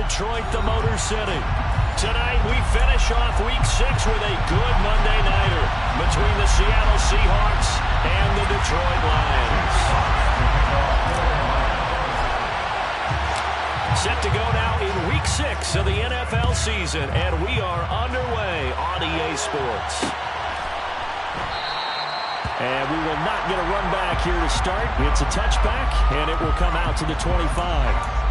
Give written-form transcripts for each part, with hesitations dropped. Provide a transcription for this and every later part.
Detroit, the Motor City. Tonight, we finish off Week 6 with a good Monday nighter between the Seattle Seahawks and the Detroit Lions. Set to go now in Week 6 of the NFL season, and we are underway on EA Sports. And we will not get a run back here to start. It's a touchback, and it will come out to the 25.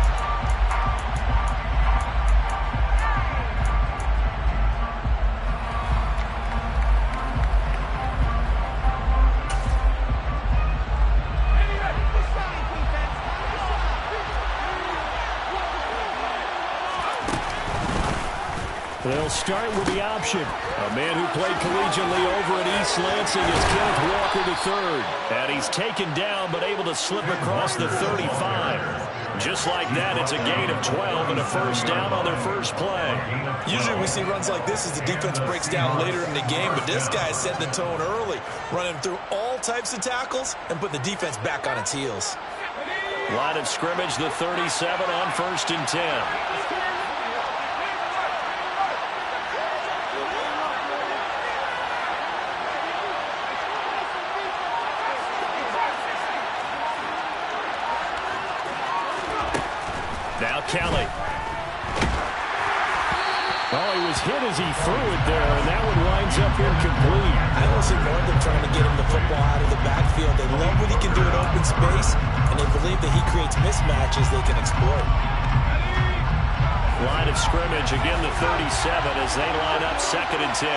They'll start with the option. A man who played collegiately over at East Lansing is Kenneth Walker III. And he's taken down but able to slip across the 35. Just like that, it's a gain of 12 and a first down on their first play. Usually we see runs like this as the defense breaks down later in the game, but this guy set the tone early, running through all types of tackles and putting the defense back on its heels. Line of scrimmage, the 37 on 1st and 10. Now Kelly. Oh, he was hit as he threw it there, and that one winds up incomplete. I don't see more of them trying to get him the football out of the backfield. They love what he can do in open space, and they believe that he creates mismatches they can exploit. Line of scrimmage, again the 37 as they line up 2nd and 10.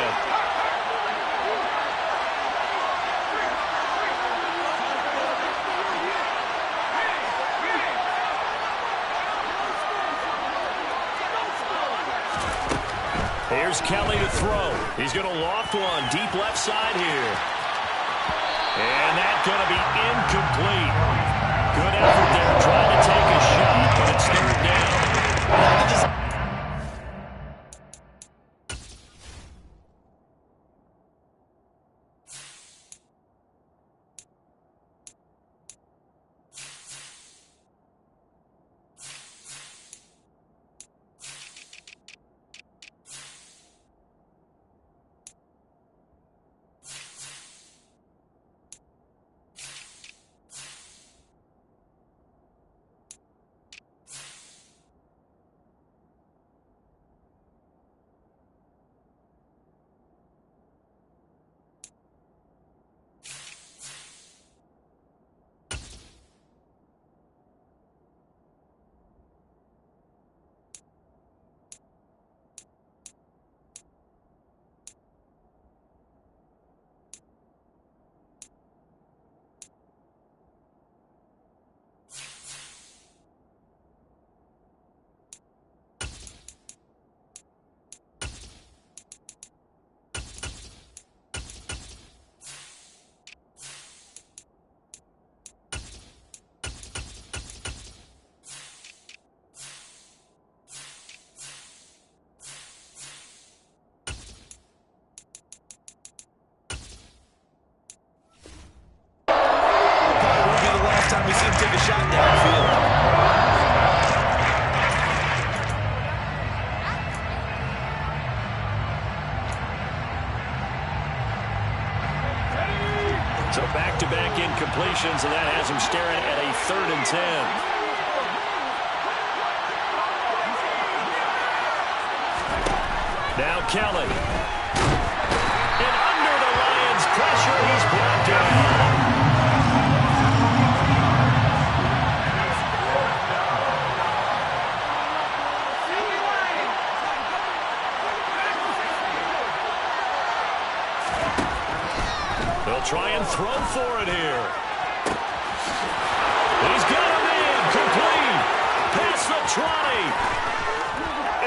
Here's Kelly to throw. He's going to loft one deep left side here. And that's going to be incomplete. Good effort there trying to take a shot, but it's 3rd down. We see him take a shot downfield. So back-to-back incompletions, and that has him staring at a 3rd and 10. Now Kelly. And under the Lions' pressure, he's brought down. They'll try and throw for it here. He's got him in. Complete. Past the 20.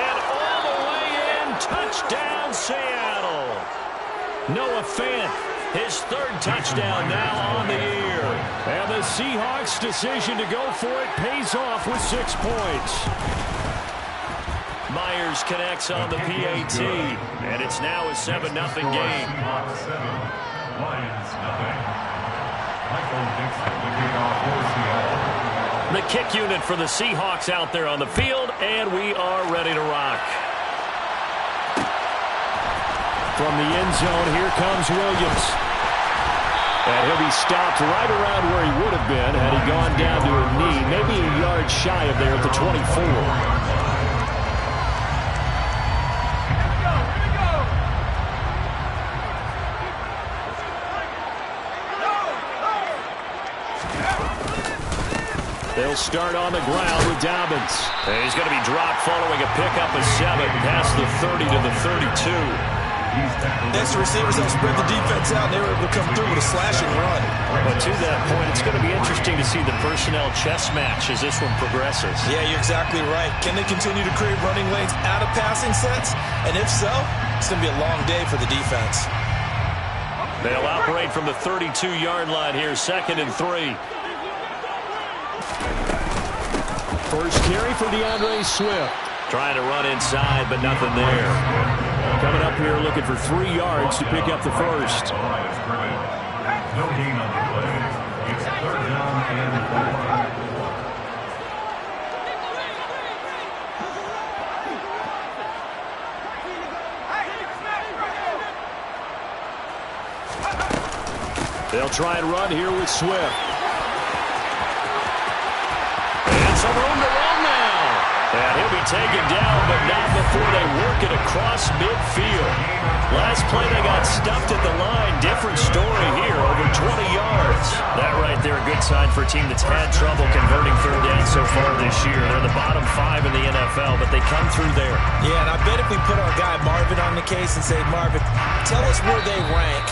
And all the way in. Touchdown, Seattle. Noah Fant, his 3rd touchdown now on the year. And the Seahawks' decision to go for it pays off with 6 points. Myers connects on the PAT. And it's now a 7-0 game. Lions, nothing. Michael Dixon, the kickoff for Seattle. The kick unit for the Seahawks out there on the field, and we are from the end zone. Here comes Williams. And he'll be stopped right around where he would have been had he gone down to a knee, maybe a yard shy of there at the 24. They'll start on the ground with Dobbins. And he's going to be dropped following a pickup of 7 past the 30 to the 32. Next receivers help spread the defense out, and they were able to come through with a slashing run. But to that point, it's going to be interesting to see the personnel chess match as this one progresses. Yeah, you're exactly right. Can they continue to create running lanes out of passing sets? And if so, it's going to be a long day for the defense. They'll operate from the 32-yard line here, 2nd and 3. First carry for DeAndre Swift. Trying to run inside, but nothing there. Coming up here looking for 3 yards to pick up the first. No gain on the play. It's 3rd down and 4. They'll try and run here with Swift. And some room to run now. And he'll be taken down, but not before they work it across midfield. Last play they got stuffed at the line. Different story here, over 20 yards. That right there, a good sign for a team that's had trouble converting 3rd down so far this year. They're the bottom 5 in the NFL, but they come through there. Yeah, and I bet if we put our guy Marvin on the case and say, Marvin, tell us where they rank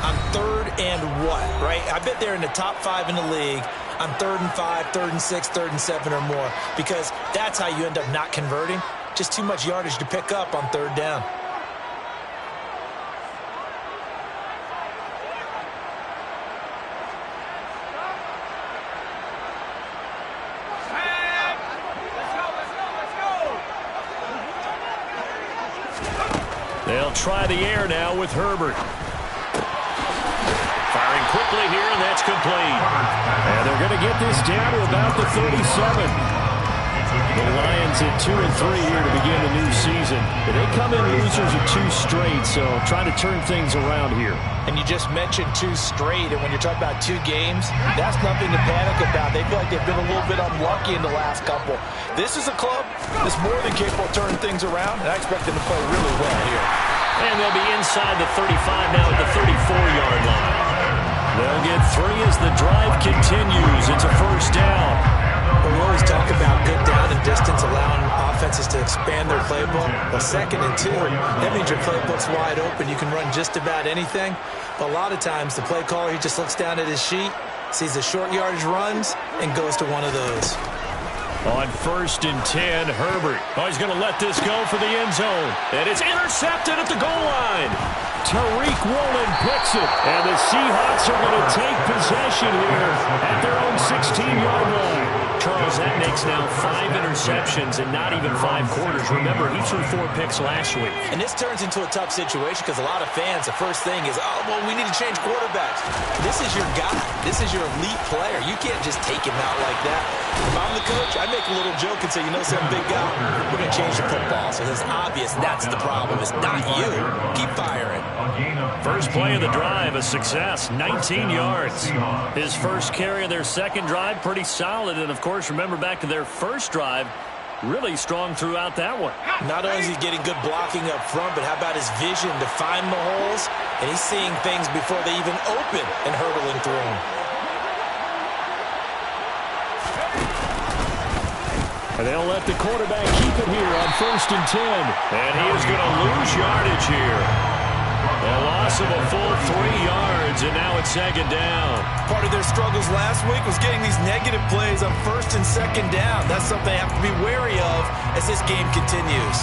on 3rd and what, right? I bet they're in the top 5 in the league on 3rd and 5, 3rd and 6, 3rd and 7 or more, because that's how you end up not converting. Just too much yardage to pick up on 3rd down. They'll try the air now with Herbert. Firing quickly here, and that's complete. And they're going to get this down to about the 37. The Lions at 2 and 3 here to begin the new season. They come in losers of 2 straight, so trying to turn things around here. And you just mentioned 2 straight, and when you're talking about 2 games, that's nothing to panic about. They feel like they've been a little bit unlucky in the last couple. This is a club that's more than capable of turning things around, and I expect them to play really well here. And they'll be inside the 35 now at the 34-yard line. They'll get 3 as the drive continues. It's a 1st down. We always talk about good down and distance, allowing offenses to expand their playbook. Well, 2nd and 2, that means your playbook's wide open. You can run just about anything. But a lot of times, the play caller, he just looks down at his sheet, sees the short yardage runs, and goes to one of those. On 1st and 10, Herbert. Oh, he's going to let this go for the end zone. And it's intercepted at the goal line. Tariq Woolen picks it. And the Seahawks are going to take possession here at their own 16-yard line. Charles, that makes now 5 interceptions and not even 5 quarters. Remember, he threw 4 picks last week. And this turns into a tough situation because a lot of fans, the first thing is, oh, well, we need to change quarterbacks. This is your guy. This is your elite player. You can't just take him out like that. If I'm the coach, I'd make a little joke and say, you know something, big guy, we're going to change the football. So it's obvious that's the problem. It's not you. Keep firing. First play of the drive, a success, 19 yards. His first carry of their second drive, pretty solid. And, of course, remember back to their first drive, really strong throughout that one. Not only is he getting good blocking up front, but how about his vision to find the holes? And he's seeing things before they even open and hurdling through them. And they'll let the quarterback keep it here on 1st and 10. And he is going to lose yardage here. A loss of a full 3 yards, and now it's 2nd down. Part of their struggles last week was getting these negative plays on 1st and 2nd down. That's something they have to be wary of as this game continues.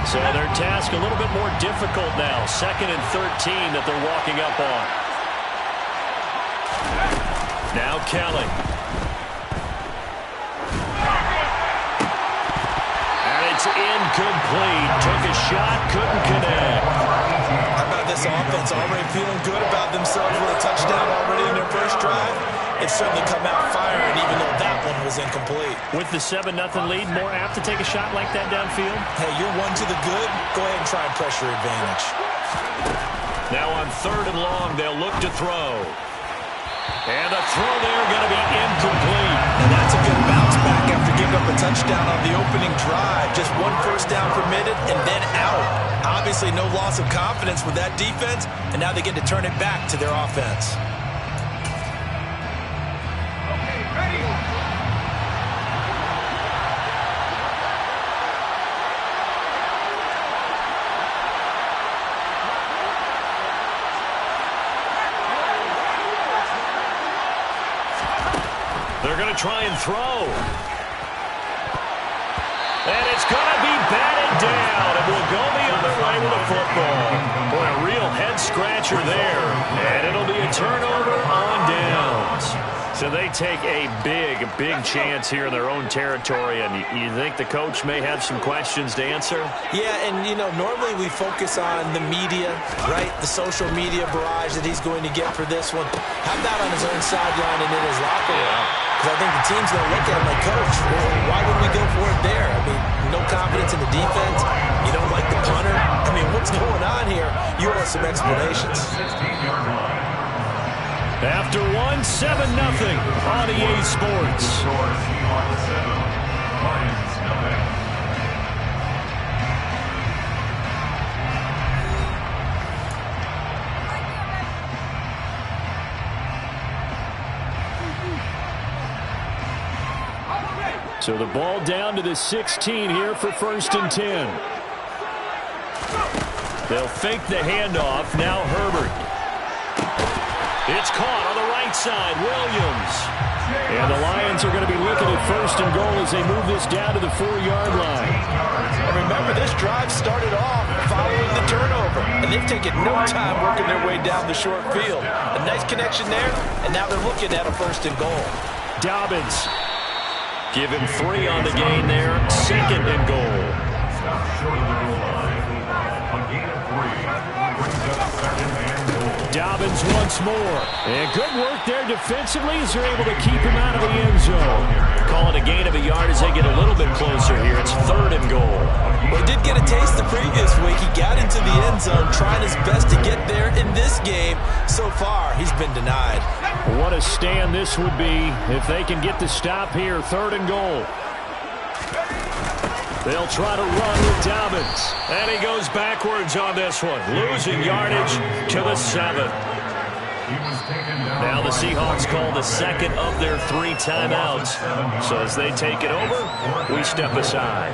So their task a little bit more difficult now. 2nd and 13 that they're walking up on. Now Kelly. And it's incomplete. Took a shot, couldn't connect. How about this this offense already feeling good about themselves with a touchdown already in their first drive. It's certainly come out firing, even though that one was incomplete. With the 7-0 lead, more apt to take a shot like that downfield? Hey, you're one to the good. Go ahead and try and pressure advantage. Now on 3rd and long, they'll look to throw. And the throw there going to be incomplete. And that's a good bounce back after giving up a touchdown on the opening drive. Just 1 first down permitted and then out. Obviously no loss of confidence with that defense, and now they get to turn it back to their offense. Okay, ready. They're going to try and throw. And it's going to be batted down. It will go the other way with the football. Boy, a real head-scratcher there. And it'll be a turnover on downs. So they take a big chance here in their own territory. And you think the coach may have some questions to answer? Yeah, and, you know, normally we focus on the media, right? The social media barrage that he's going to get for this one. How about on his own sideline and in his locker room? Because I think the team's going to look at him like, Coach, why would we go for it there? I mean, no confidence in the defense. You don't like the punter. I mean, what's going on here? You owe us some explanations. 16-yard line. After 1, 7-0 on EA Sports. Score Seahawks 7, Lions nothing. So the ball down to the 16 here for 1st and 10. They'll fake the handoff. Now Herbert. It's caught on the right side. Williams. And the Lions are going to be looking at 1st and goal as they move this down to the 4-yard line. And remember, this drive started off following the turnover. And they've taken no time working their way down the short field. A nice connection there, and now they're looking at a 1st and goal. Dobbins. Give him 3 on the gain there. 2nd and goal. Stop short of the goal line. A gain of 3. Brings up 2nd and goal. Dobbins once more. And good work there defensively as they're able to keep him out of the end zone. Call it a gain of a yard as they get a little bit closer here. It's 3rd and goal. Well, he did get a taste the previous week. He got into the end zone trying his best to get there in this game. So far, he's been denied. What a stand this would be if they can get the stop here. 3rd and goal. They'll try to run with Dobbins. And he goes backwards on this one. Losing yardage to the 7th. Now the Seahawks call the 2nd of their 3 timeouts. So as they take it over, we step aside.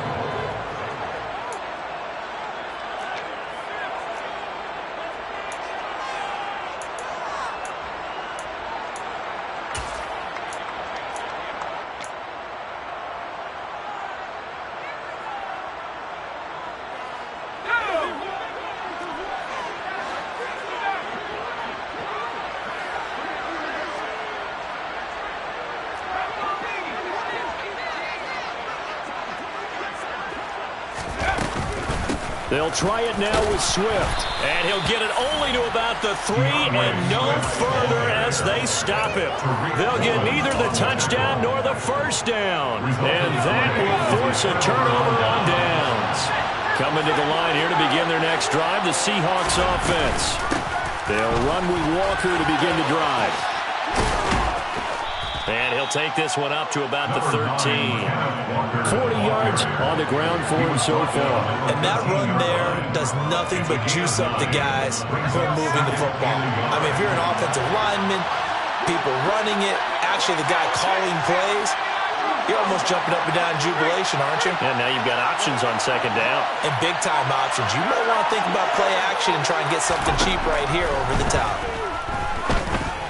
They'll try it now with Swift. And he'll get it only to about the 3 and no further as they stop him. They'll get neither the touchdown nor the 1st down. And that will force a turnover on downs. Coming to the line here to begin their next drive, the Seahawks offense. They'll run with Walker to begin the drive. And he'll take this one up to about the 13. 40 yards on the ground for him so far. And that run there does nothing but juice up the guys who are moving the football. I mean, if you're an offensive lineman, people running it, actually the guy calling plays, you're almost jumping up and down in jubilation, aren't you? And now you've got options on 2nd down. And big-time options. You might want to think about play action and try and get something cheap right here over the top.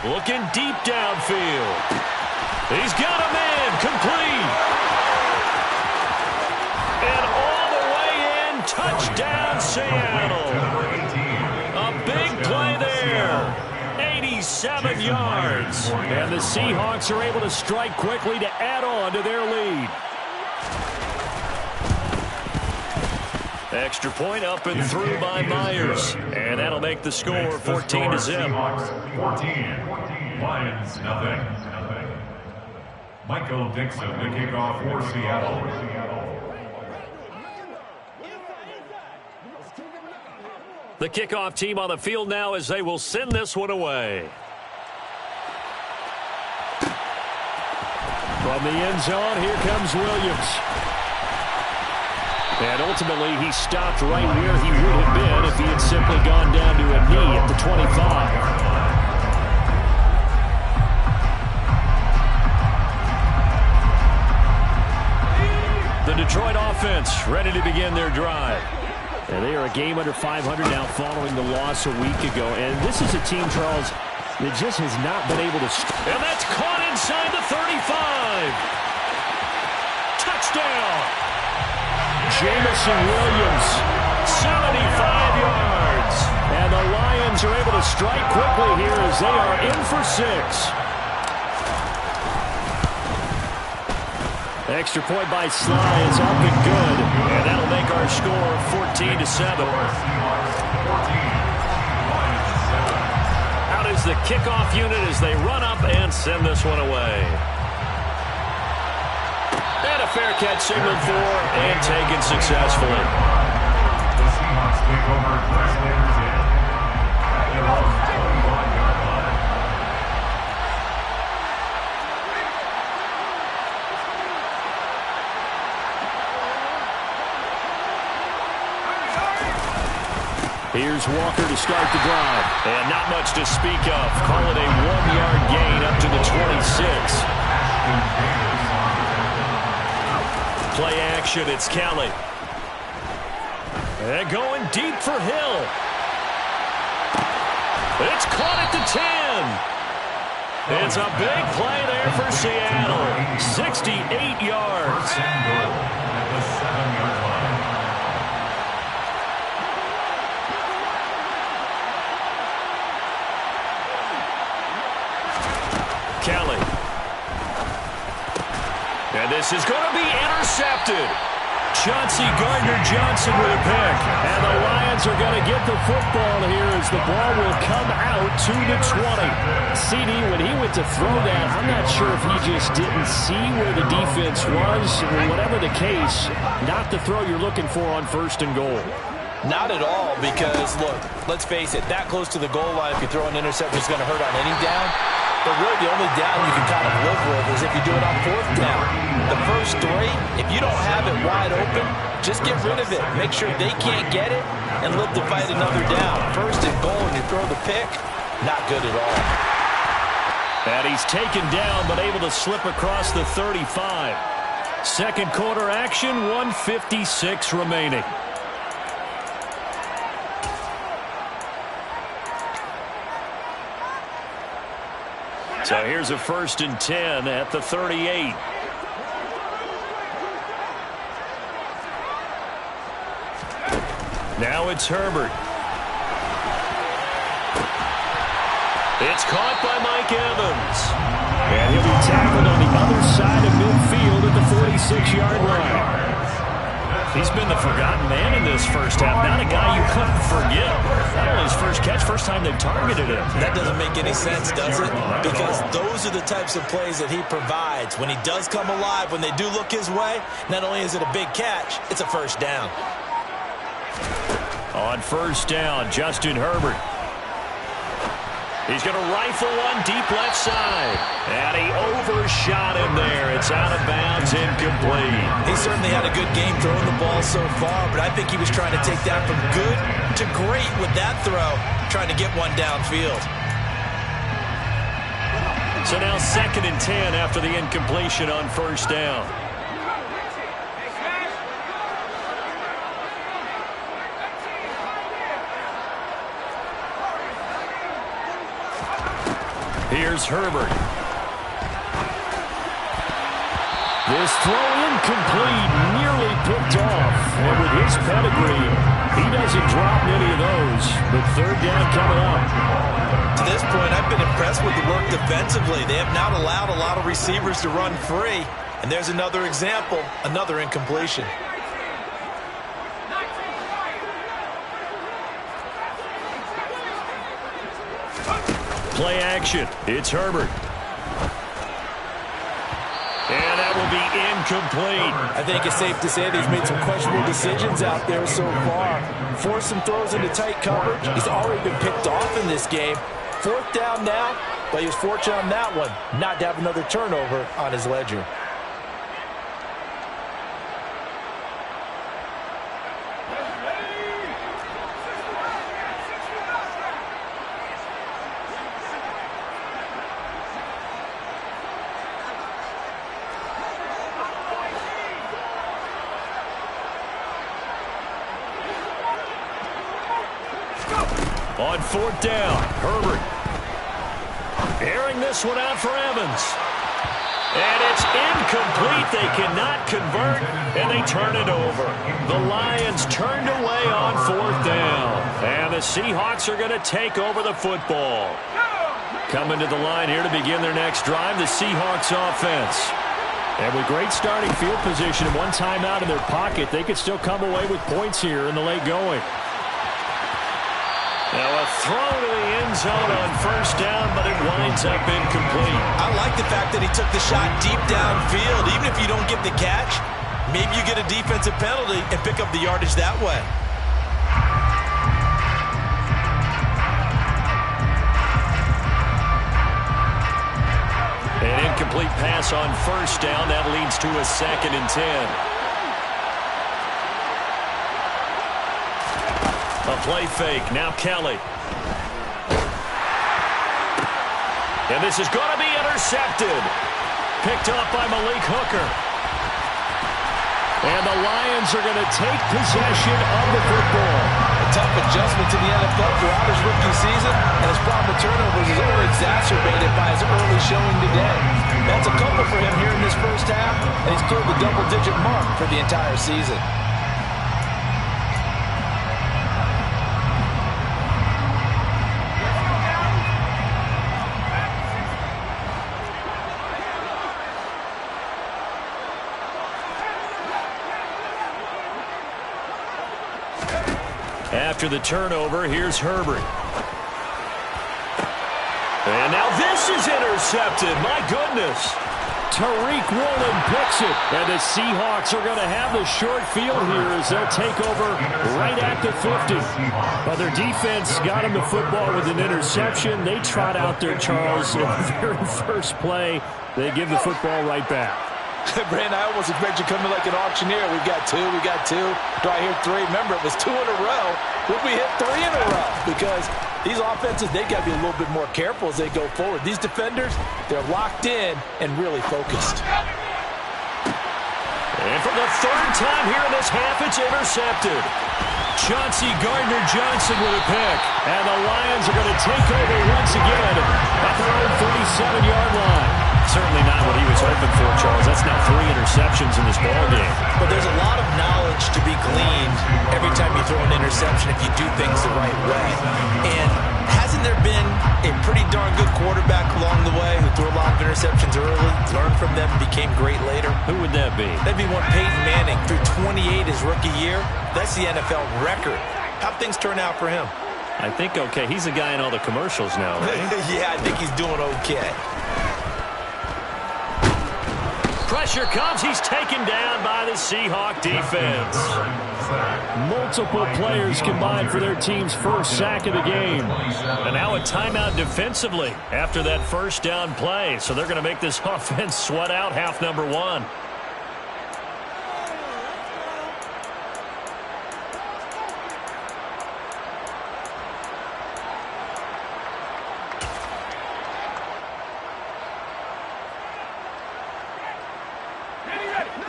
Looking deep downfield. He's got a man complete. And all the way in, touchdown Seattle. A big play there. 87 yards. And the Seahawks are able to strike quickly to add on to their lead. Extra point up and through by Myers. And that'll make the score 14-0. 14. Lions, nothing. Michael Dixon, the kickoff for Seattle. The kickoff team on the field now as they will send this one away. From the end zone, here comes Williams. And ultimately, he stopped right where he would have been if he had simply gone down to a knee at the 25. The Detroit offense ready to begin their drive. And they are a game under 500 now following the loss a week ago. And this is a team, Charles, that just has not been able to... And that's caught inside the 35. Touchdown. Jamison Williams, 75 yards. And the Lions are able to strike quickly here as they are in for 6. Extra point by Sly is up and good. And that'll make our score 14-7. Out is the kickoff unit as they run up and send this one away. And a fair catch signaled for and taken successfully. The Seahawks take over Legislators in. At their own 21-yard line. Here's Walker to start the drive. And not much to speak of. Call it a 1-yard gain up to the 26. Play action, it's Kelly. And going deep for Hill. It's caught at the 10. It's a big play there for Seattle. 68 yards. At the 7-yard line. Kelly. And this is going to be intercepted. Chauncey Gardner-Johnson with a pick. And the Lions are going to get the football here as the ball will come out to the 20. CD, when he went to throw that, I'm not sure if he just didn't see where the defense was. Or whatever the case, not the throw you're looking for on 1st and goal. Not at all, because, look, let's face it, that close to the goal line, if you throw an interception, it's going to hurt on any down. But really, the only down you can kind of live with is if you do it on 4th down. The first 3, if you don't have it wide open, just get rid of it. Make sure they can't get it and live to fight another down. 1st and goal, and you throw the pick, not good at all. And he's taken down, but able to slip across the 35. Second quarter action, 1:56 remaining. So here's a 1st and 10 at the 38. Now it's Herbert. It's caught by Mike Evans. And he'll be tackled on the other side of midfield at the 46-yard line. He's been the forgotten man in this first half. Not a guy you couldn't forget. Not only his first catch, first time they've targeted him. That doesn't make any sense, does it? Because those are the types of plays that he provides. When he does come alive, when they do look his way, not only is it a big catch, it's a 1st down. On 1st down, Justin Herbert. He's going to rifle one deep left side. And he overshot him there. It's out of bounds, incomplete. He certainly had a good game throwing the ball so far, but I think he was trying to take that from good to great with that throw, trying to get one downfield. So now 2nd and 10 after the incompletion on 1st down. Here's Herbert. This throw incomplete, nearly picked off. And with his pedigree, he doesn't drop many of those. But 3rd down coming up. To this point, I've been impressed with the work defensively. They have not allowed a lot of receivers to run free. And there's another example, another incompletion. Play action. It's Herbert. And that will be incomplete. I think it's safe to say that he's made some questionable decisions out there so far. Forced some throws into tight coverage. He's already been picked off in this game. 4th down now, but he was fortunate on that one not to have another turnover on his ledger. On 4th down, Herbert. Airing this one out for Evans. And it's incomplete. They cannot convert, and they turn it over. The Lions turned away on 4th down. And the Seahawks are going to take over the football. Coming to the line here to begin their next drive, the Seahawks offense. And with great starting field position and one timeout in their pocket, they could still come away with points here in the late going. Now a throw to the end zone on 1st down, but it winds up incomplete. I like the fact that he took the shot deep downfield. Even if you don't get the catch, maybe you get a defensive penalty and pick up the yardage that way. An incomplete pass on 1st down. That leads to a 2nd and 10. A play fake. Now Kelly. And this is going to be intercepted. Picked up by Malik Hooker. And the Lions are going to take possession of the football. A tough adjustment to the NFL throughout his rookie season, and his problem with turnovers is only exacerbated by his early showing today. That's a couple for him here in this 1st half, and he's cleared the double-digit mark for the entire season. After the turnover, here's Herbert. And now this is intercepted. My goodness. Tariq Woolen picks it. And the Seahawks are going to have the short field here as they'll take over right at the 50. But their defense got them the football with an interception. They trot out there, Charles, in the very first play. They give the football right back. Brandon, I almost expect you to come in like an auctioneer. We've got 2, we got 2. Do I hear 3? Remember, it was 2 in a row. Would we hit 3 in a row? Because these offenses, they got to be a little bit more careful as they go forward. These defenders, they're locked in and really focused. And for the 3rd time here in this half, it's intercepted. Chauncey Gardner-Johnson with a pick. And the Lions are going to take over once again at their own 37-yard line. Certainly not what he was hoping for, Charles. That's now 3 interceptions in this ballgame. But there's a lot of knowledge to be gleaned every time you throw an interception if you do things the right way. And hasn't there been a pretty darn good quarterback along the way who threw a lot of interceptions early, learned from them, became great later? Who would that be? That'd be one Peyton Manning. Threw 28 his rookie year. That's the NFL record. How'd things turn out for him? I think okay. He's the guy in all the commercials now, right? Yeah, I think he's doing okay. Pressure comes. He's taken down by the Seahawk defense. Multiple players combined for their team's first sack of the game. And now a timeout defensively after that 1st down play. So they're going to make this offense sweat out half number 1.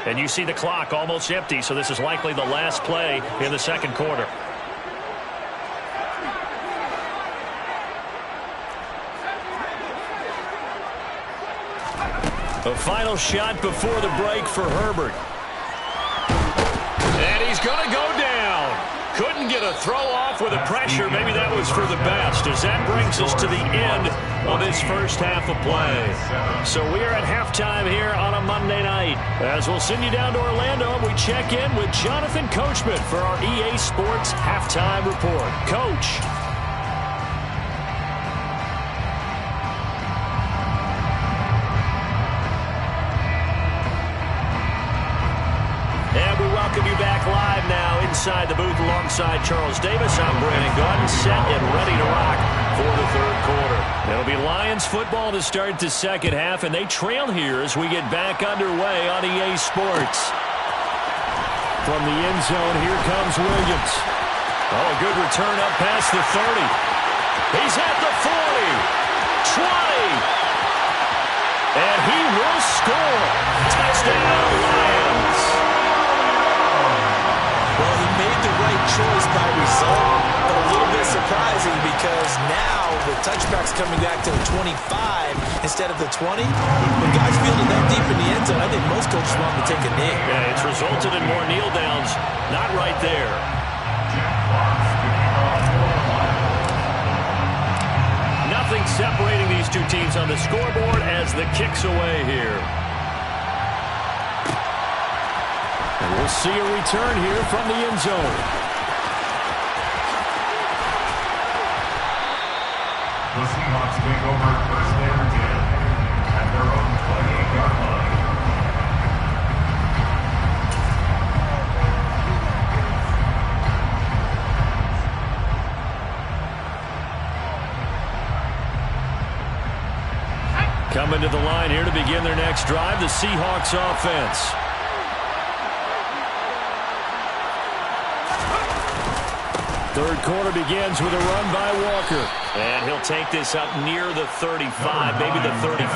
And you see the clock almost empty, so this is likely the last play in the 2nd quarter. A final shot before the break for Herbert. And he's going to go down. Couldn't get a throw off with the pressure. Maybe that was for the best, as that brings us to the end of this 1st half of play. So we are at halftime here on a Monday night. As we'll send you down to Orlando, we check in with Jonathan Coachman for our EA Sports Halftime Report. Coach. And we welcome you back live now inside the booth alongside Charles Davis. I'm Brandon Gaudin, set and ready to rock for the third quarter. It'll be Lions football to start the second half, and they trail here as we get back underway on EA Sports. From the end zone, here comes Williams. Oh, a good return up past the 30. He's at the 40, 20. And he will score. Touchdown, Lions. Well, he made the right choice by result, but a little bit surprising because now the touchback's coming back to the 25 instead of the 20. When guys fielded that deep in the end zone, I think most coaches want to take a knee. Yeah, it's resulted in more kneel downs. Not right there. Nothing separating these two teams on the scoreboard as the kick's away here. And we'll see a return here from the end zone. The Seahawks take over first and 10 at their own 28-yard line. Coming to the line here to begin their next drive, the Seahawks offense. Third quarter begins with a run by Walker. And he'll take this up near the 35, maybe the 34.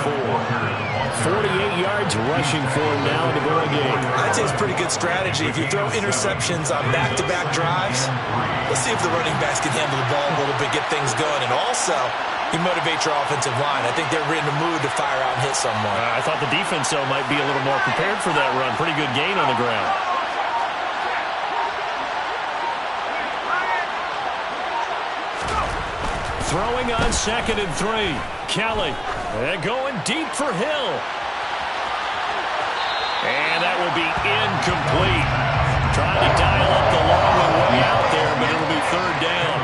48 yards rushing for him now in the ball game. I'd say it's pretty good strategy. If you throw interceptions on back-to-back drives, let's see if the running backs can handle the ball a little bit, get things going. And also, you motivate your offensive line. I think they're in the mood to fire out and hit someone. I thought the defense, though, might be a little more prepared for that run. Pretty good gain on the ground. Throwing on 2nd and 3. Kelly. And going deep for Hill. And that will be incomplete. Trying to dial up the long one way out there, but it'll be third down.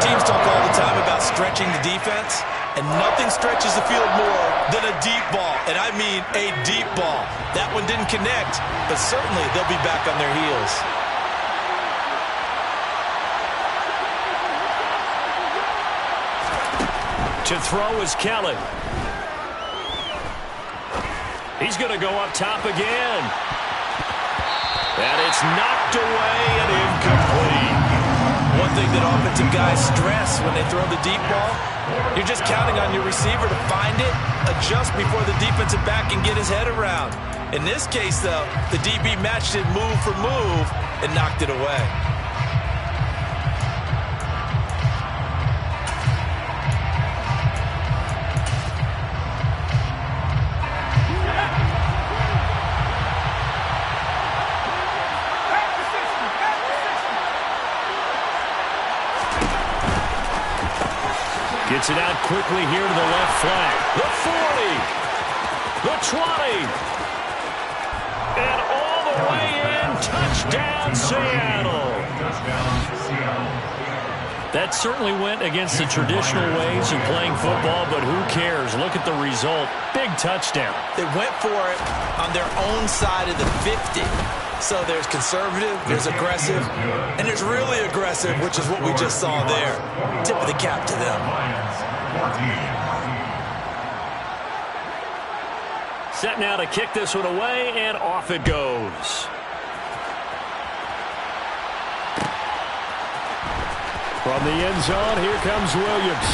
Teams talk all the time about stretching the defense, and nothing stretches the field more than a deep ball. And I mean a deep ball. That one didn't connect, but certainly they'll be back on their heels. To throw is Kelly. He's going to go up top again. And it's knocked away and incomplete. One thing that offensive guys stress when they throw the deep ball, you're just counting on your receiver to find it, adjust before the defensive back can get his head around. In this case, though, the DB matched it move for move and knocked it away. Gets it out quickly here to the left flank. The 40. The 20. And all the way in. Touchdown, Seattle. That certainly went against the traditional ways of playing football, but who cares? Look at the result. Big touchdown. They went for it on their own side of the 50. So there's conservative, there's aggressive, and there's really aggressive, which is what we just saw there. Tip of the cap to them. Set now to kick this one away, and off it goes. From the end zone, here comes Williams.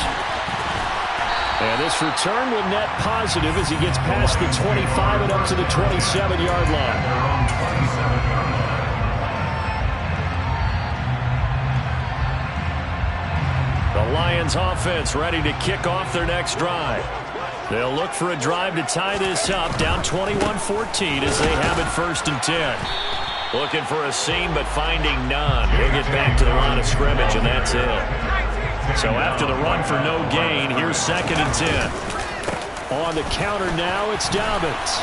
And this return will net positive as he gets past the 25 and up to the 27-yard line. The Lions offense ready to kick off their next drive. They'll look for a drive to tie this up, down 21-14 as they have it 1st and 10. Looking for a seam, but finding none. He'll get back to the line of scrimmage, and that's it. So after the run for no gain, here's 2nd and 10. On the counter now, it's Dobbins.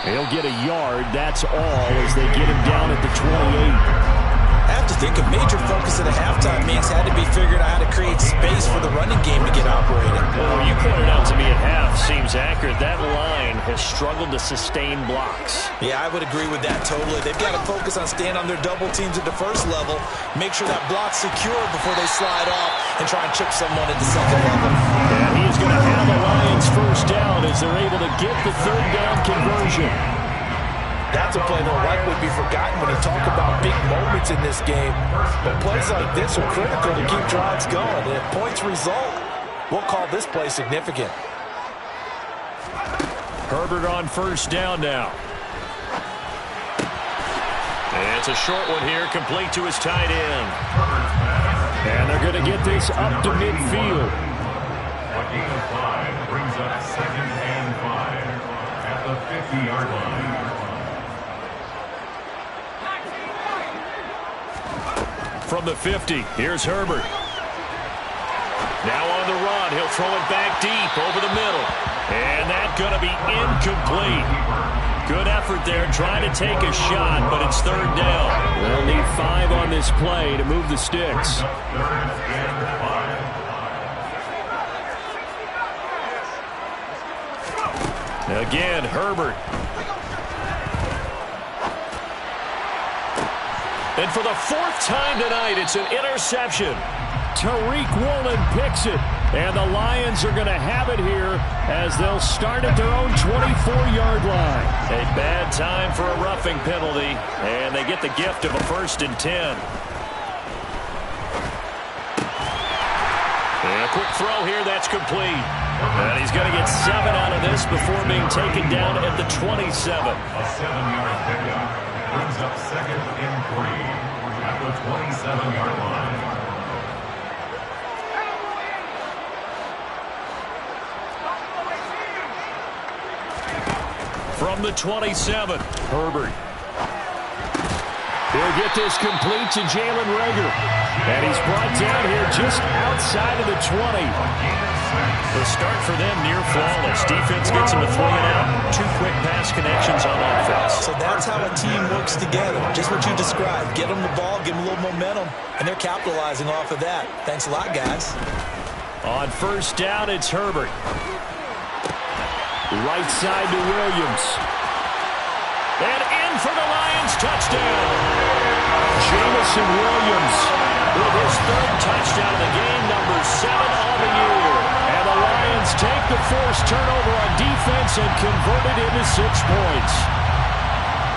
He'll get a yard, that's all, as they get him down at the 28. I have to think a major focus at the halftime means had to be figuring out how to create space for the running game to get operating. Well, you pointed out to me at half seems accurate. That line has struggled to sustain blocks. Yeah, I would agree with that totally. They've got to focus on staying on their double teams at the first level, make sure that block's secure before they slide off and try and chip someone at the second level. And he is going to have the Lions first down as they're able to get the third down conversion. That's a play that will likely be forgotten when you talk about big moments in this game. But plays like this are critical to keep drives going. And if points result, we'll call this play significant. Herbert on first down now. And it's a short one here, complete to his tight end. And they're going to get this up to midfield. A gain of 5 brings up 2nd and 5 at the 50-yard line. From the 50, here's Herbert. Now on the run, he'll throw it back deep over the middle. And that's going to be incomplete. Good effort there, trying to take a shot, but it's third down. They'll need 5 on this play to move the sticks. Again, Herbert. And for the 4th time tonight, it's an interception. Tariq Woolen picks it. And the Lions are going to have it here as they'll start at their own 24-yard line. A bad time for a roughing penalty. And they get the gift of a 1st and 10. And a quick throw here, that's complete. And he's going to get 7 out of this before being taken down at the 27. A 7-yard pickup brings up 2nd and 3 at the 27-yard line. From the 27, Herbert. He'll get this complete to Jalen Reagor. And he's brought down here just outside of the 20. The start for them near flawless. Defense gets them to 3 and out. 2 quick pass connections on offense. So that's how a team works together. Just what you described. Get them the ball, give them a little momentum, and they're capitalizing off of that. Thanks a lot, guys. On first down, it's Herbert. Right side to Williams. And in for the Lions touchdown. Jamison Williams with his 3rd touchdown of the game, number 7 on the year. And the Lions take the forced turnover on defense and convert it into 6 points.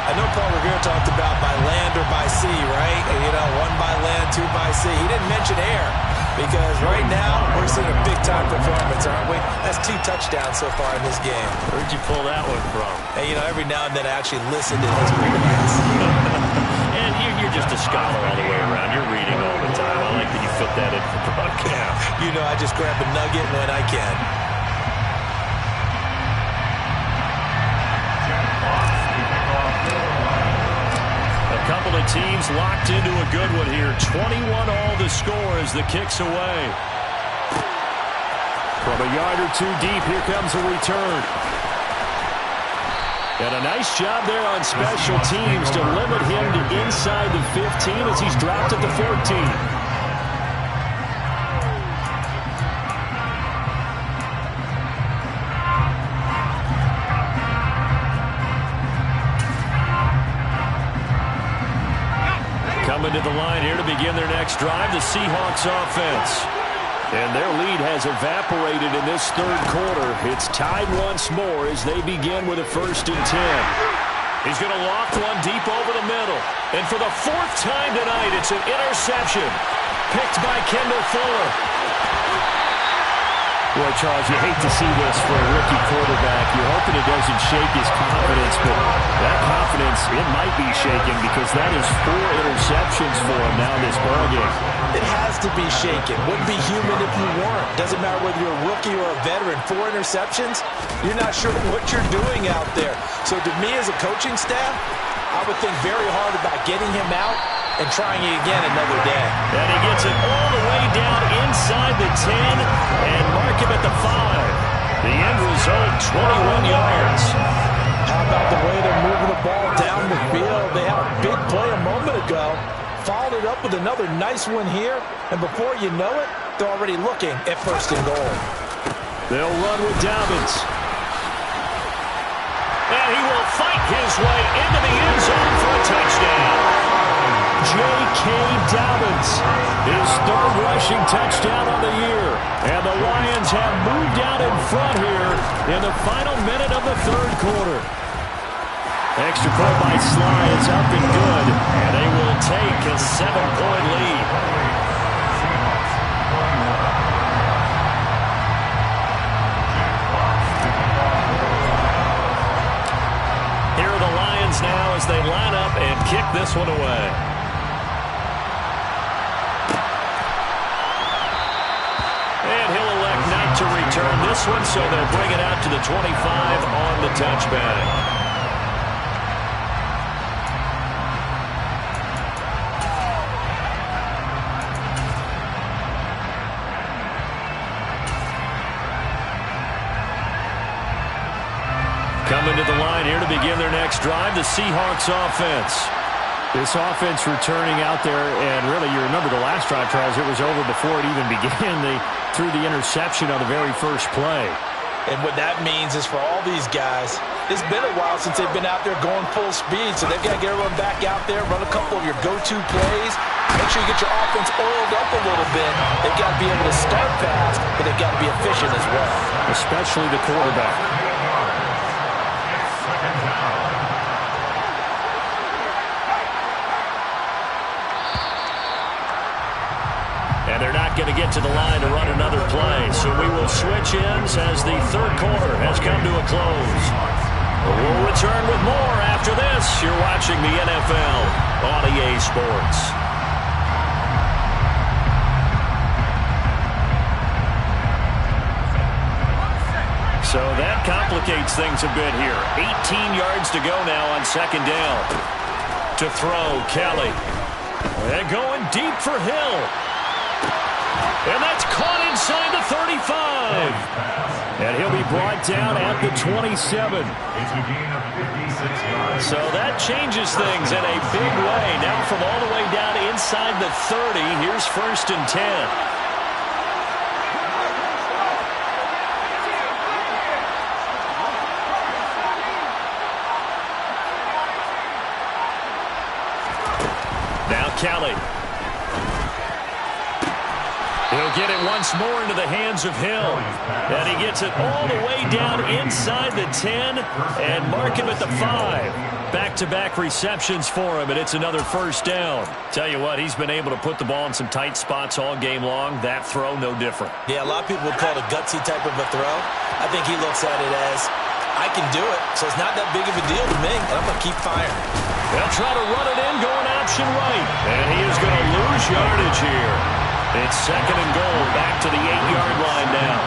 I know Paul Revere talked about by land or by sea, right? You know, 1 by land, 2 by sea. He didn't mention air because right now we're seeing a big-time performance, aren't we? That's 2 touchdowns so far in this game. Where'd you pull that one from? Hey, you know, every now and then I actually listen to his recasts. And you're just a scholar all the way around. You're reading all the time. I like that you fit that in for broadcast. You know, I just grab a nugget when I can. A couple of teams locked into a good one here. 21 all the score as the kick's away. From a yard or 2 deep, here comes a return. And a nice job there on special teams to limit him to inside the 15 as he's dropped at the 14. Coming to the line here to begin their next drive, the Seahawks offense. And their lead has evaporated in this 3rd quarter. It's tied once more as they begin with a 1st and 10. He's going to loft one deep over the middle. And for the 4th time tonight, it's an interception. Picked by Kendall Fuller. Boy, Charles, you hate to see this for a rookie quarterback. You're hoping it doesn't shake his confidence, but that confidence, it might be shaken because that is 4 interceptions for him now in this ballgame. It has to be shaken. Wouldn't be human if you weren't. Doesn't matter whether you're a rookie or a veteran. 4 interceptions, you're not sure what you're doing out there. So to me as a coaching staff, I would think very hard about getting him out and trying it again another day. And he gets it all the way down inside the 10 and mark him at the 5. The end result, 21 yards. How about the way they're moving the ball down the field? They had a big play a moment ago. Followed it up with another nice one here, and before you know it, they're already looking at first and goal. They'll run with Dobbins. And he will fight his way into the end zone for a touchdown. J.K. Dobbins, his third rushing touchdown on the year. And the Lions have moved out in front here in the final minute of the third quarter. Extra point by Sly is up and good, and they will take a 7-point lead. Here are the Lions now as they line up and kick this one away. And he'll elect not to return this one, so they'll bring it out to the 25 on the touchback. Coming to the line here to begin their next drive, the Seahawks offense. This offense returning out there, and really, you remember the last drive, Charles, it was over before it even began. They threw the interception on the very first play. And what that means is for all these guys, it's been a while since they've been out there going full speed, so they've got to get everyone back out there, run a couple of your go-to plays, make sure you get your offense oiled up a little bit. They've got to be able to start fast, but they've got to be efficient as well. Especially the quarterback. And they're not going to get to the line to run another play. So we will switch ends as the third quarter has come to a close. We'll return with more after this. You're watching the NFL on EA Sports. So that complicates things a bit here. 18 yards to go now on second down. To throw, Kelly. And going deep for Hill. And that's caught inside the 35. And he'll be brought down at the 27. So that changes things in a big way. Now from all the way down inside the 30, here's first and 10. Now Kelly. He'll get it once more into the hands of Hill. And he gets it all the way down inside the 10 and mark him at the 5. Back-to-back receptions for him, and it's another first down. Tell you what, he's been able to put the ball in some tight spots all game long. That throw, no different. Yeah, a lot of people would call it a gutsy type of a throw. I think he looks at it as, I can do it, so it's not that big of a deal to me, and I'm going to keep firing. They'll try to run it in, going option right. And he is going to lose yardage here. It's second and goal, back to the 8-yard line now.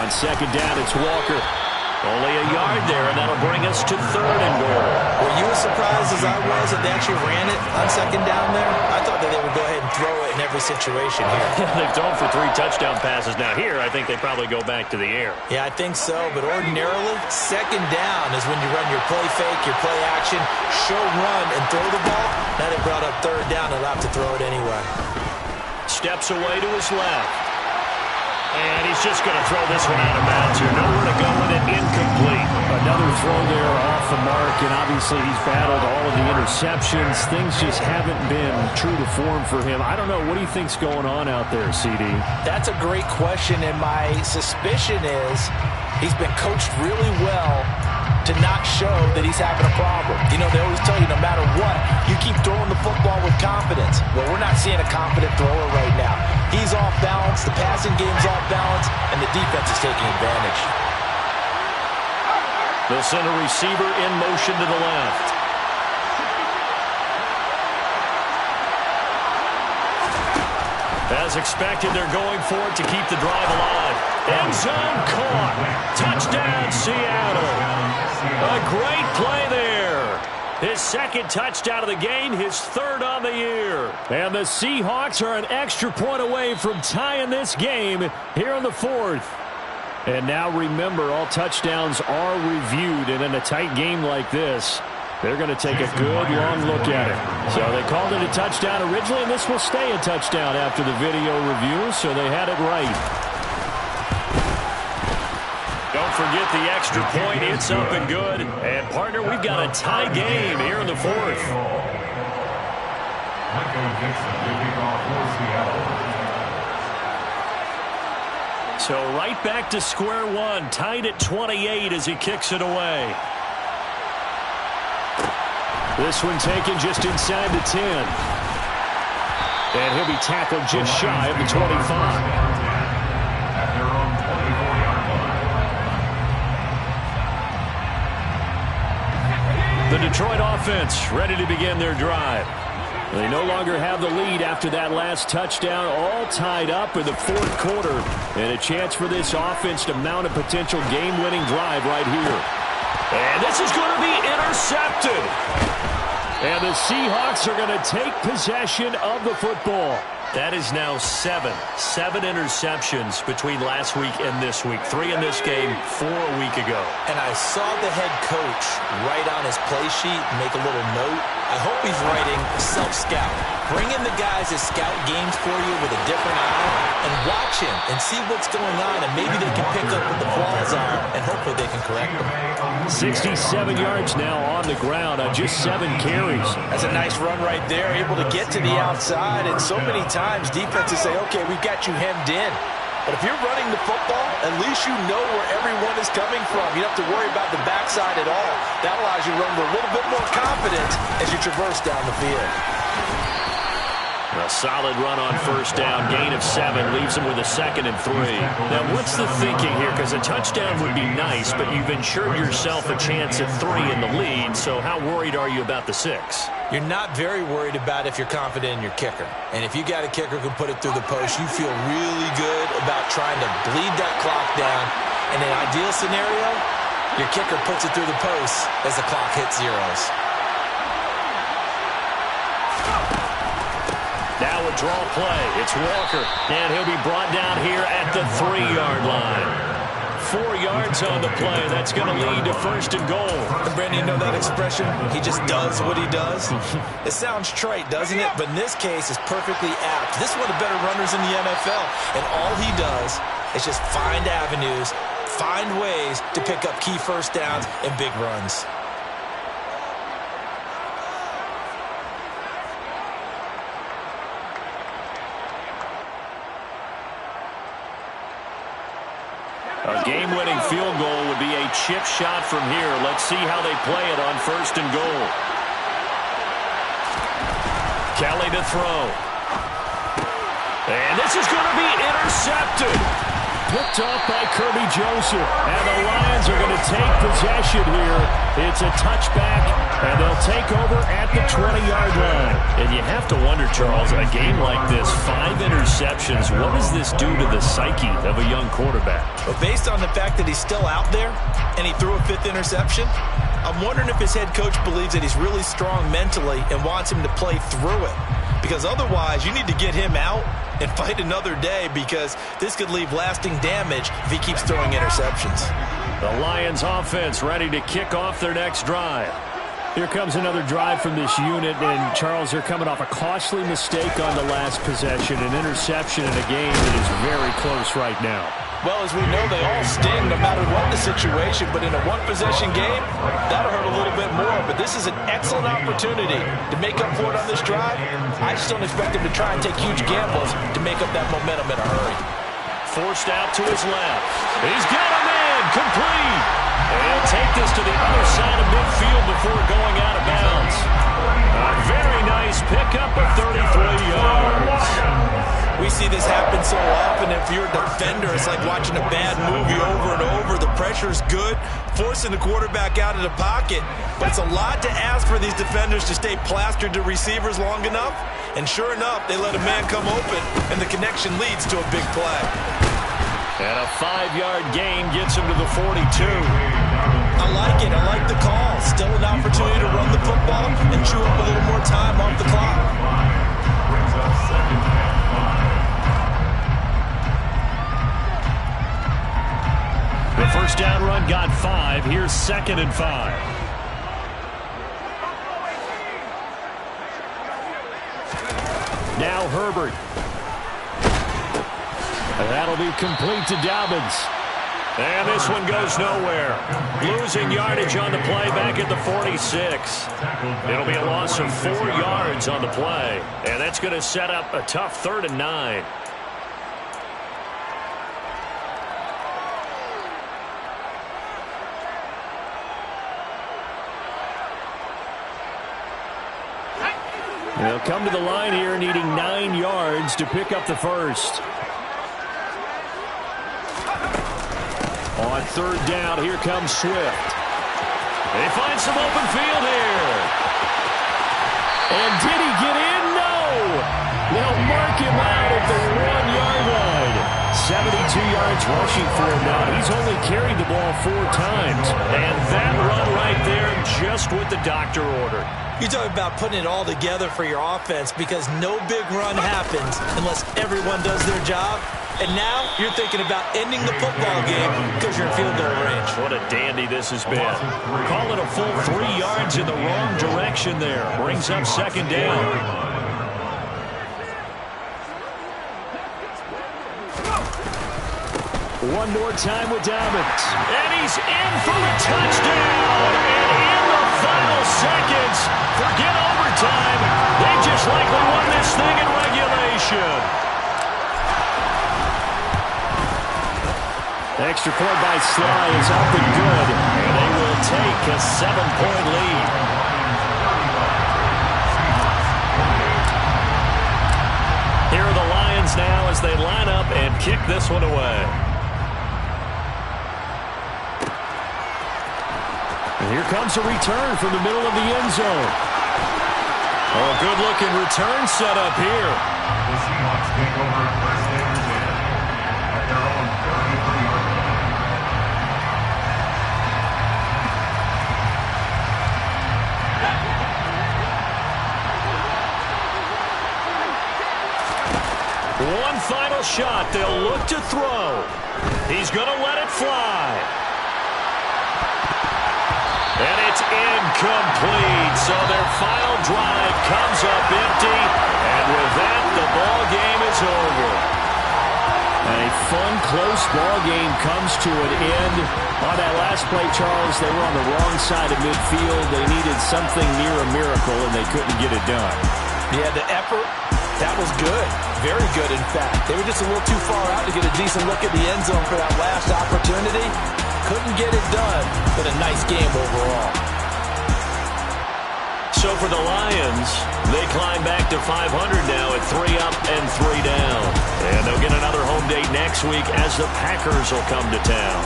On second down, it's Walker. Only a yard there, and that'll bring us to third and goal. Were you as surprised as I was that they actually ran it on second down there? I thought that they would go ahead and throw it in every situation here. They've thrown for 3 touchdown passes. Now here, I think they probably go back to the air. Yeah, I think so, but ordinarily, second down is when you run your play fake, your play action, show run, and throw the ball. Now they brought up third down, they'll have to throw it anyway. Steps away to his left. And he's just going to throw this one out of bounds here. Nowhere to go with it, incomplete. Another throw there off the mark, and obviously he's battled all of the interceptions. Things just haven't been true to form for him. I don't know. What do you think's going on out there, CD? That's a great question, and my suspicion is he's been coached really well to not show that he's having a problem. You know, they always tell you no matter what, you keep throwing the football with confidence. Well, we're not seeing a confident thrower right now. He's off balance, the passing game's off balance, and the defense is taking advantage. They'll send a receiver in motion to the left. As expected, they're going for it to keep the drive alive. End zone caught. Touchdown, Seattle. A great play there. His second touchdown of the game, his third on the year. And the Seahawks are an extra point away from tying this game here in the fourth. And now remember, all touchdowns are reviewed, and in a tight game like this, they're going to take a good long look at it. So they called it a touchdown originally, and this will stay a touchdown after the video review, so they had it right. Don't forget the extra point. It's up and good. And, partner, we've got a tie game here in the fourth. So right back to square one, tied at 28 as he kicks it away. This one taken just inside the 10. And he'll be tackled just shy of the 25. The Detroit offense ready to begin their drive. They no longer have the lead after that last touchdown, all tied up in the fourth quarter. And a chance for this offense to mount a potential game-winning drive right here. And this is going to be intercepted. And the Seahawks are going to take possession of the football. That is now seven interceptions between last week and this week. 3 in this game, 4 a week ago. And I saw the head coach write on his play sheet, make a little note. I hope he's writing self-scout. Bring in the guys that scout games for you with a different eye and watch him and see what's going on, and maybe they can pick up what the flaws are, and hopefully they can correct them. 67 yards now on the ground on just 7 carries. That's a nice run right there, able to get to the outside, and so many times defenses say, okay, we've got you hemmed in. But if you're running the football, at least you know where everyone is coming from. You don't have to worry about the backside at all. That allows you to run with a little bit more confidence as you traverse down the field. A solid run on first down, gain of 7, leaves him with a 2nd and 3. Now, what's the thinking here? Because a touchdown would be nice, but you've ensured yourself a chance at 3 in the lead, so how worried are you about the 6? You're not very worried about if you're confident in your kicker. And if you got a kicker who can put it through the post, you feel really good about trying to bleed that clock down. In an ideal scenario, your kicker puts it through the post as the clock hits zeros. Now a draw play. It's Walker, and he'll be brought down here at the 3-yard line. 4 yards on the play. That's going to lead to 1st and goal. And Brandon, you know that expression? He just does what he does. It sounds trite, doesn't it? But in this case, it's perfectly apt. This is one of the better runners in the NFL. And all he does is just find avenues, find ways to pick up key first downs and big runs. A game-winning field goal would be a chip shot from here. Let's see how they play it on 1st and goal. Kelly to throw. And this is going to be intercepted. Picked off by Kirby Joseph. And the Lions are going to take possession here. It's a touchback, and they'll take over at the 20-yard line. And you have to wonder, Charles, a game like this, 5 interceptions, what does this do to the psyche of a young quarterback? But based on the fact that he's still out there and he threw a 5th interception, I'm wondering if his head coach believes that he's really strong mentally and wants him to play through it. Because otherwise, you need to get him out and fight another day, because this could leave lasting damage if he keeps throwing interceptions. The Lions offense ready to kick off their next drive. Here comes another drive from this unit, and Charles, they're coming off a costly mistake on the last possession, an interception in a game that is very close right now. Well, as we know, they all sting no matter what the situation, but in a one-possession game, that'll hurt a little bit more. But this is an excellent opportunity to make up for it on this drive. I just don't expect him to try and take huge gambles to make up that momentum in a hurry. Forced out to his left. He's got a man, complete. And he'll take this to the other side of midfield before going out of bounds. A very nice pickup of 33 yards. We see this happen so often. If you're a defender, it's like watching a bad movie over and over. The pressure's good, forcing the quarterback out of the pocket. But it's a lot to ask for these defenders to stay plastered to receivers long enough. And sure enough, they let a man come open, and the connection leads to a big play. And a 5-yard gain gets him to the 42. I like it. I like the call. Still an opportunity to run the football and chew up a little more time off the clock. The first down run got 5. Here's 2nd and 5. Now Herbert. That'll be complete to Dobbins. And this one goes nowhere. Losing yardage on the play back at the 46. It'll be a loss of 4 yards on the play. And that's going to set up a tough 3rd and 9. They'll come to the line here needing 9 yards to pick up the first. On 3rd down, here comes Swift. They find some open field here. And did he get in? No! They'll mark him out at the 1-yard line. 72 yards rushing for him now. He's only carried the ball 4 times. And that run right there just what the doctor ordered. You're talking about putting it all together for your offense because no big run happens unless everyone does their job. And now you're thinking about ending the football game because you're in field goal range. What a dandy this has been. Call it a full 3 yards in the wrong direction there. Brings up 2nd down. One more time with Dobbins. And he's in for a touchdown. And in the final seconds, forget overtime. They just likely won this thing in regulation. Extra point by Sly is up and good. And they will take a 7-point lead. Here are the Lions now as they line up and kick this one away. And here comes a return from the middle of the end zone. Oh, good-looking return set up here. The Seahawks take over first and 10 at their own 33-yard line. One final shot. They'll look to throw. He's going to let it fly. And it's incomplete. So their final drive comes up empty. And with that, the ball game is over. A fun, close ball game comes to an end. On that last play, Charles, they were on the wrong side of midfield. They needed something near a miracle, and they couldn't get it done. Yeah, the effort, that was good. Very good, in fact. They were just a little too far out to get a decent look at the end zone for that last opportunity. Couldn't get it done, but a nice game overall. So for the Lions, they climb back to 500 now at 3 up and 3 down. And they'll get another home date next week as the Packers will come to town.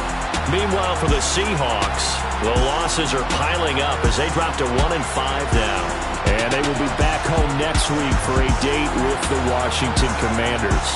Meanwhile, for the Seahawks, the losses are piling up as they drop to 1-5 now. And they will be back home next week for a date with the Washington Commanders.